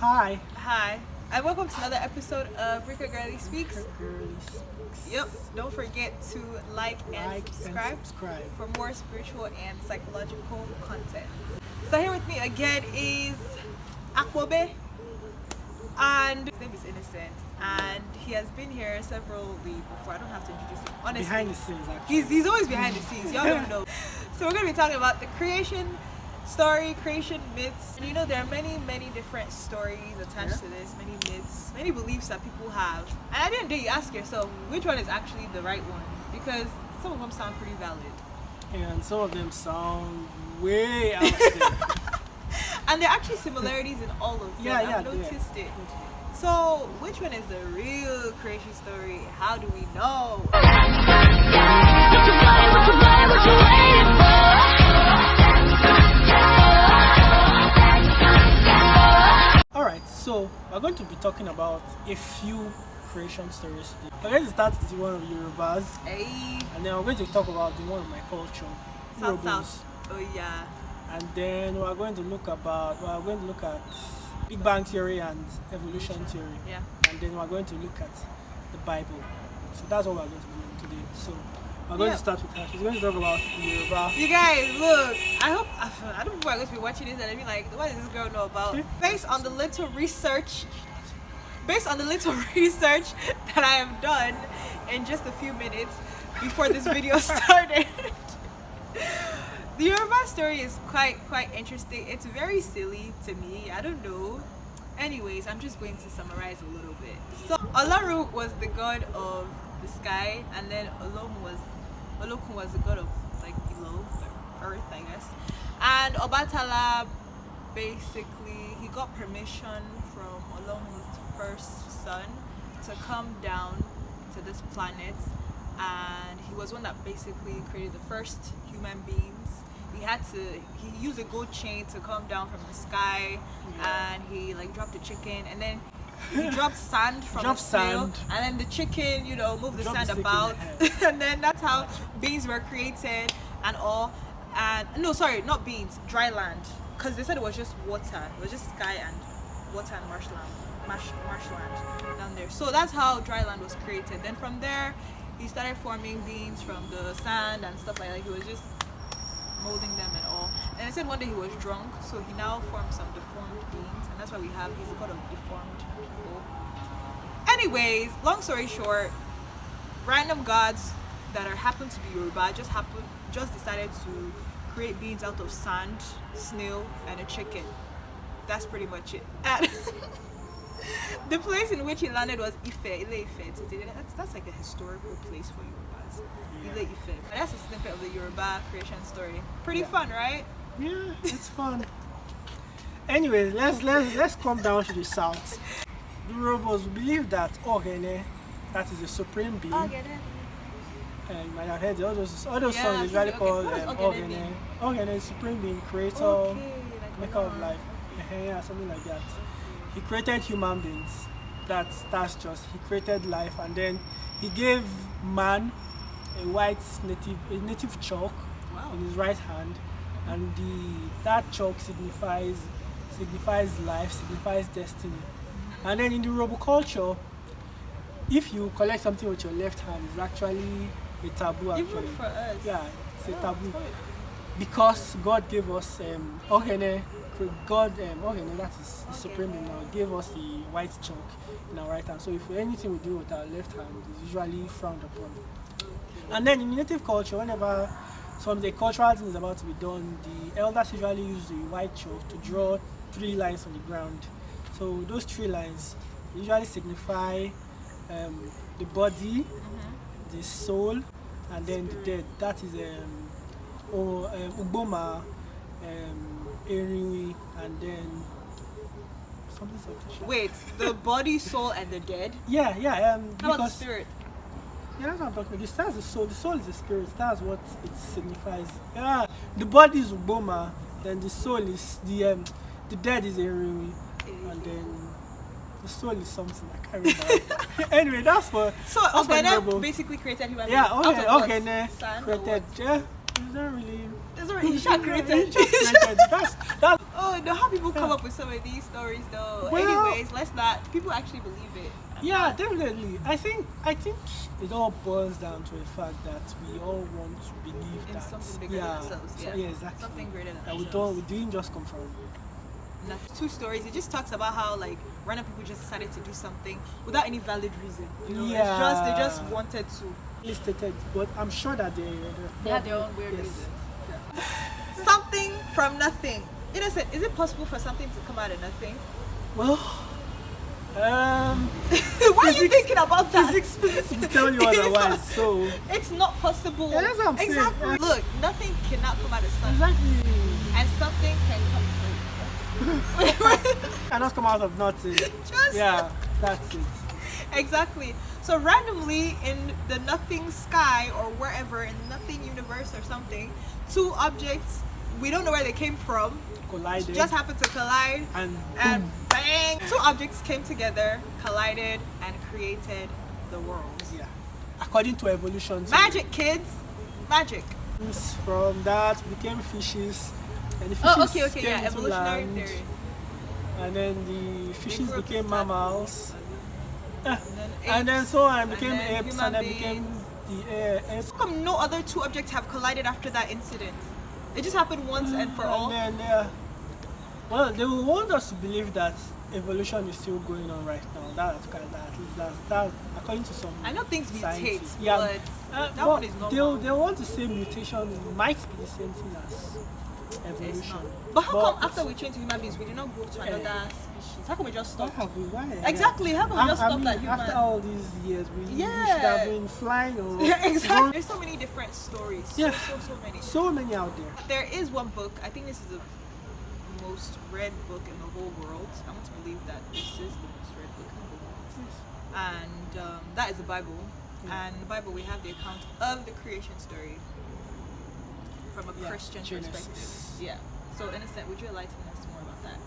Hi. Hi, and welcome to another episode of Rika Girly Speaks. Girly Yep, don't forget to like and subscribe subscribe. for more spiritual and psychological content. So here with me again is Akwobe, and his name is Innocent, and he has been here several weeks before. I don't have to introduce him. Honestly, Behind the scenes, actually. he's always behind the scenes. Y'all don't know. So we're gonna be talking about the creation story, creation myths. And you know, there are many different stories attached to this, many myths, many beliefs that people have. And at the end of the day, you ask yourself, which one is actually the right one? Because some of them sound pretty valid. And some of them sound way out there. And there are actually similarities in all of them. Yeah, I've noticed it. So, which one is the real creation story? How do we know? Alright, so we're going to be talking about a few creation stories today. We're going to start with the one of Yorubas, Hey, and then we're going to talk about the one of my culture, South Urobos. South. Oh yeah. And then we're going to look at Big Bang Theory and evolution theory. Yeah. And then we're going to look at the Bible. So that's what we're going to be doing today. So we're going to start with her. She's going to talk about the Yoruba. You guys, look, I don't know people are going to be watching this and they'll be like, what does this girl know about? Based on the little research that I have done in just a few minutes before this video started. The Yoruba story is quite interesting. It's very silly to me. I don't know. Anyways, I'm just going to summarize a little bit. So Olaru was the god of the sky, and then Olokun was the god of like below the earth, I guess. And Obatala basically he got permission from Olokun's first son to come down to this planet, and he was one that basically created the first human beings. He used a gold chain to come down from the sky, and he like dropped a chicken, and then he dropped sand from a snail, and then the chicken, moved the sand about, and then that's how beans were created and all. And no, sorry, not beans, dry land, because they said it was just water, it was just sky and water and marshland down there. So that's how dry land was created. Then from there, he started forming beings from the sand and stuff like that. He was just molding them and all. And I said one day he was drunk, so he now formed some deformed beings, and that's why he's a god of deformed people. Anyways, long story short, random gods that happen to be Yoruba just decided to create beings out of sand, snail, and a chicken. That's pretty much it. And the place in which he landed was Ile-Ife. So that's like a historical place for Yorubas. Ile-Ife. And that's a snippet of the Yoruba creation story. Pretty fun, right? Yeah, it's fun. Anyways, let's come down to the south. The Yorubas believe that Ogene, that is the supreme being. Ogene. And you might have heard all those songs Yeah, usually called what does Ogene Ogene. mean? Ogene is supreme being, creator, Okay, like maker of life. Yeah, something like that. He created human beings. That's just he created life, and then he gave man a native chalk in his right hand, and that chalk signifies life, signifies destiny. And then in the Yoruba culture, if you collect something with your left hand, it's actually a taboo. Actually, Even for us. yeah, it's a taboo because God gave us Ogene. Ogene, that is the supreme being, now gave us the white chalk in our right hand. So if anything we do with our left hand is usually frowned upon. And then in native culture, whenever the cultural thing is about to be done, the elders usually use the white chalk to draw 3 lines on the ground. So those 3 lines usually signify the body, the soul, and then the dead. That is Ugboma, Erinwi, and then something. Wait, the body, soul, and the dead? Yeah. How about the spirit? Yeah, that's what I'm talking about. That's the soul. The soul is the spirit. That's what it signifies. Yeah, the body is Ugboma, then the soul is the dead is Erinwi, and then the soul is something I can't remember. Anyway, that's for Ogene basically created human beings. Yeah, Ogene created. Yeah, it's not really. That's already created. That's Oh, no, how people come up with some of these stories though. Well, anyways, let's not. People actually believe it. Yeah, definitely. I think it all boils down to the fact that we all want to believe In that something bigger than ourselves. yeah, exactly. Something greater than That ourselves. we didn't just come from. Two stories. It just talks about how like random people just decided to do something without any valid reason. You know, Yeah. it's just they just wanted to. Stated, but I'm sure that They had their own weird yes. reasons. Yeah. Something from nothing. Innocent. Is it possible for something to come out of nothing? Well, Why are you thinking about that? physics will tell you It's otherwise. not- So It's not possible. Yeah, that's what I'm saying. exactly. Yeah. Look, nothing cannot come out of something, exactly, and something can come. cannot come out of nothing. Just Yeah, that's it. exactly. So randomly in the nothing sky or wherever in the nothing universe or something, two objects we don't know where they came from Collided just happened to collide and and boom. bang! Two objects came together, collided, and created the world. Yeah, according to evolution. Magic, kids, magic. From that became fishes, and the fishes Oh, okay, came yeah, into evolutionary land, theory. and then the fishes grew up became as mammals, and then apes, so on became and then apes, human and then beings. became the apes. How come no other two objects have collided after that incident? It just happened once and for all. And then, well, they will want us to believe that evolution is still going on right now. At least that's according to some. I know things mutate, scientists. but that but one is normal. they want to say mutation might be the same thing as It's evolution. not. But how come it's- after we change to human beings, we did not go to another species? How come we just Why stopped? have we? Why? Exactly. How come we just I stopped mean, at human? after all these years, we should Yeah. have been flying or Yeah, exactly. There's so many different stories. Yeah. So many. so many out there. There is one book. I think this is the most read book in the whole world. I want to believe that this is the most read book in the world. And that is the Bible. Yeah. And in the Bible, we have the account of the creation story from a Yeah, Christian Genesis. perspective. Yeah. So, Innocent, would you enlighten us more about that?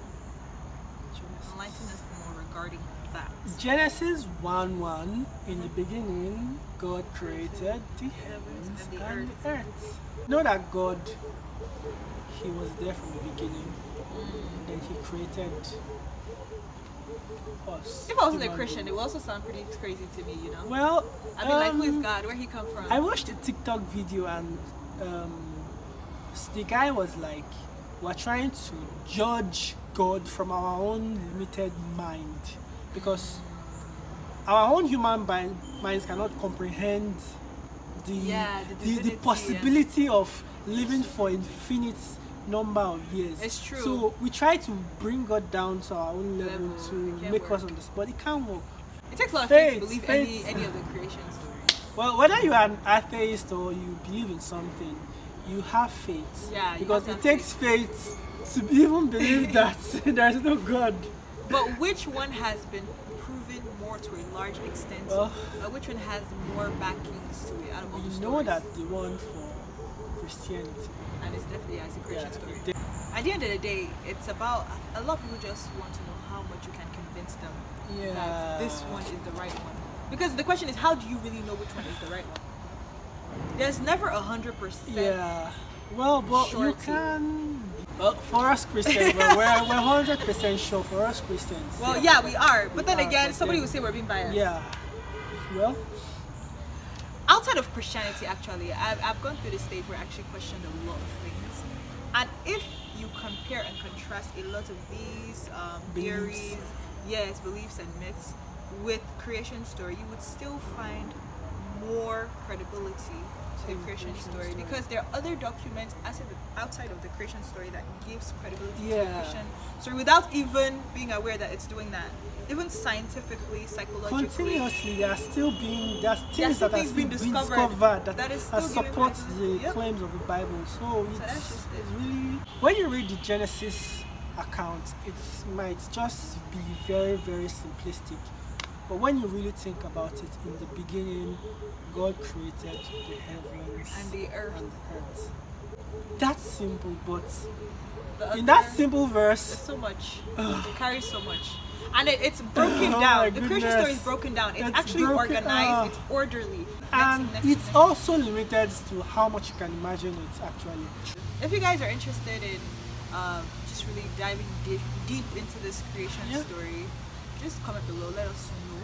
Enlighten us more regarding that. Genesis 1:1. In the beginning, God created the heavens and the and the earth. Know that God, He was there from the beginning. Then He created us. If I wasn't a human Christian, it beings. would also sound pretty crazy to me, you know? Well, I'd be like, who is God? Where he come from? I watched a TikTok video and the guy was like, we're trying to judge God from our own limited mind because our own human minds cannot comprehend the Yeah, the divinity, possibility of living for infinite number of years. It's true. So we try to bring God down to our own level Level. to It can't make us work. understand, but it can't work. It takes a lot of faith to Faith, believe faith. any of the creation stories. Well, whether you are an atheist or you believe in something, you have faith. Yeah, you because have it to have takes faith to even believe that there is no God. But which one has been proven more to a large extent? Well, Which one has more backings to it out of all the You stories? know that the one for Christianity. And it's definitely as a creation Yeah, story. they- At the end of the day, it's about a lot of people just want to know how much you can convince them that this one is the right one. Because the question is, how do you really know which one is the right one? There's never 100%. Yeah. Well, but you Surety. can. Well, for us Christians, we're 100% sure. For us Christians. Well, yeah, we are. But then are, again, but somebody then- would say we're being biased. Yeah. Well, Outside of Christianity, actually, I've gone through the stage where I actually questioned a lot of things. And if you compare and contrast a lot of these Beliefs. theories, yes, beliefs and myths, with creation story, you would still find more credibility to the In creation creation story story. because there are other documents outside of the creation story that gives credibility to the Yeah. creation story without even being aware that it's doing that. Even scientifically, psychologically, continuously, there are still things There are that still are things still being being discovered discovered that is that still giving supports the credibility. Yep. claims of the Bible. So that's it's just it. really when you read the Genesis account, it might just be very, very simplistic. But when you really think about it, in the beginning, God created the heavens And the earth. and the earth. That's simple, but The in that other- simple verse, There's so much. It carries so much. And it's broken Oh down. my The creation story is goodness. broken down. It's It's actually broken- organized, it's orderly. and it's also limited to how much you can imagine it actually. If you guys are interested in just really diving deep into this creation Yeah. story, just comment below. Let us know.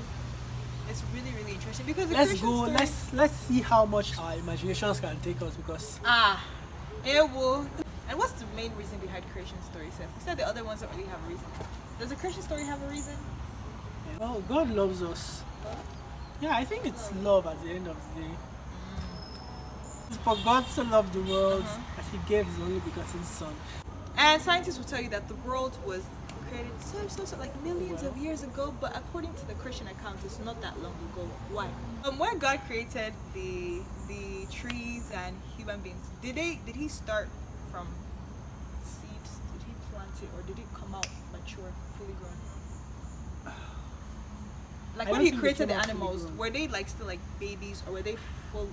It's really, really interesting because the Let's Christian go. story- Let's see how much our imaginations can take us, because Ewo. And what's the main reason behind creation story, Seth? You said the other ones don't really have a reason. Does the Christian story have a reason? well, God loves us. Yeah, I think it's love at the end of the day. For God so loved the world that He gave His only begotten Son. And scientists will tell you that the world was created so like millions of years ago, but according to the Christian account, it's not that long ago. Why? When God created the trees and human beings, did He start from seeds? Did He plant it, or did it come out mature, fully grown? Like I when don't He think they created the came out fully animals, grown. were they like still like babies, or were they full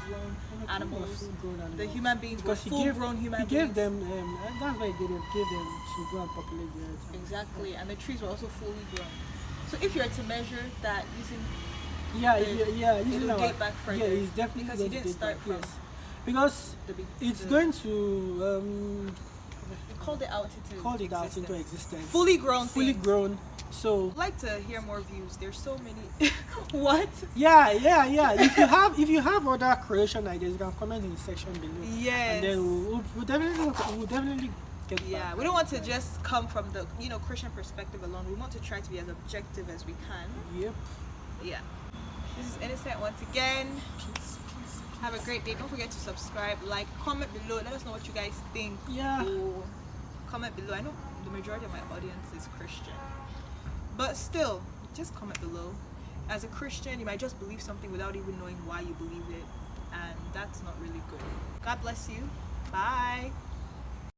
grown animals? Full-grown The human beings Because were full grown human He beings. gave them. That's why He gave them to go and populate the earth. Exactly, and the trees were also fully grown. So if you were to measure that using Using it'll our, date back further, yeah, it's definitely because going He to didn't date start back, from yes. Because it's going to We called it out into call it out existence. into existence. Fully grown Fully things. grown. So I'd like to hear more views. There's so many. What? yeah. If you have other creation ideas, you can comment in the section below. Yes. And then we'll definitely get Yeah, back. we don't want to just come from the Christian perspective alone. We want to try to be as objective as we can. Yep. Yeah. This is Innocent once again. Have a great day. Don't forget to subscribe, like, comment below. Let us know what you guys think. Yeah. Or comment below. I know the majority of my audience is Christian, but still, just comment below. As a Christian, you might just believe something without even knowing why you believe it, and that's not really good. God bless you. Bye.